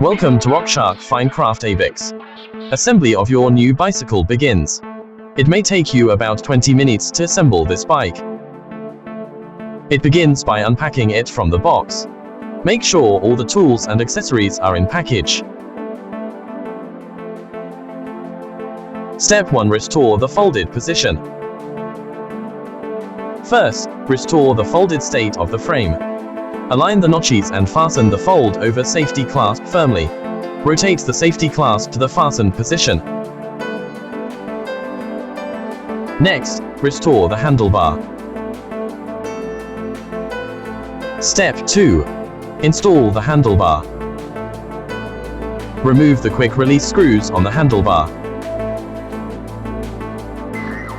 Welcome to Rochshark Finecraft Ebike. Assembly of your new bicycle begins. It may take you about 20 minutes to assemble this bike. It begins by unpacking it from the box. Make sure all the tools and accessories are in package. Step 1. Restore the folded position. First, restore the folded state of the frame. Align the notches and fasten the fold over safety clasp firmly. Rotate the safety clasp to the fastened position. Next, restore the handlebar. Step 2. Install the handlebar. Remove the quick release screws on the handlebar.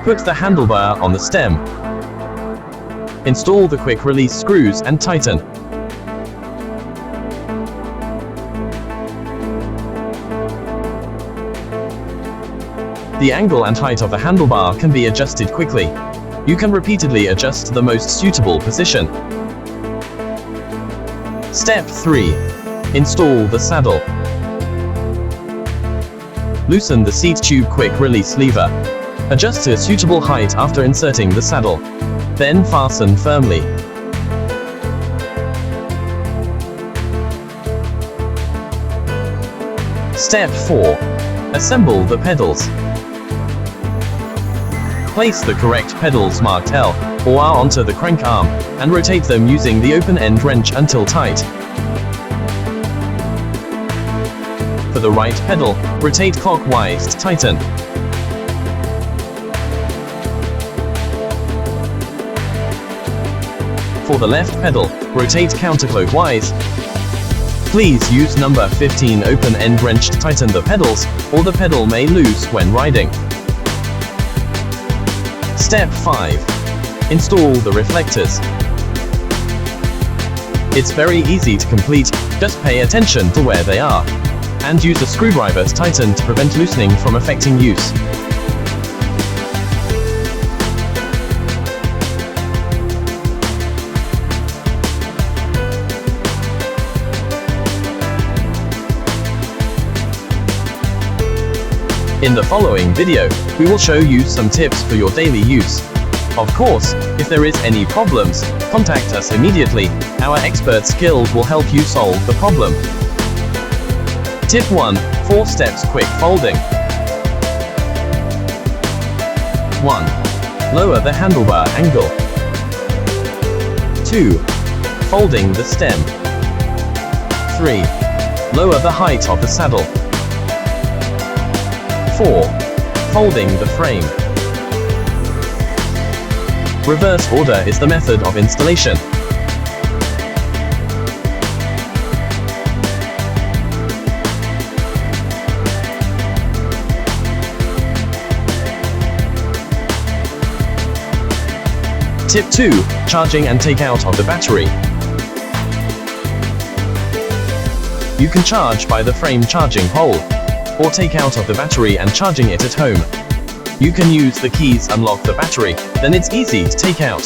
Put the handlebar on the stem. Install the quick release screws and tighten. The angle and height of the handlebar can be adjusted quickly. You can repeatedly adjust the most suitable position. Step 3. Install the saddle. Loosen the seat tube quick release lever. Adjust to a suitable height after inserting the saddle. Then fasten firmly. Step 4. Assemble the pedals. Place the correct pedals marked L or R onto the crank arm, and rotate them using the open-end wrench until tight. For the right pedal, rotate clockwise to tighten. For the left pedal, rotate counterclockwise. Please use number 15 open-end wrench to tighten the pedals, or the pedal may loose when riding. Step 5. Install the reflectors. It's very easy to complete, just pay attention to where they are. And use a screwdriver to tighten to prevent loosening from affecting use. In the following video, we will show you some tips for your daily use. Of course, if there is any problems, contact us immediately. Our expert skilled will help you solve the problem. Tip 1. 4 steps quick folding. 1. Lower the handlebar angle. 2. Folding the stem. 3. Lower the height of the saddle. 4. Folding the frame. Reverse order is the method of installation. Tip 2. Charging and take out of the battery. You can charge by the frame charging pole, or take out of the battery and charging it at home. You can use the keys unlock the battery, then it's easy to take out.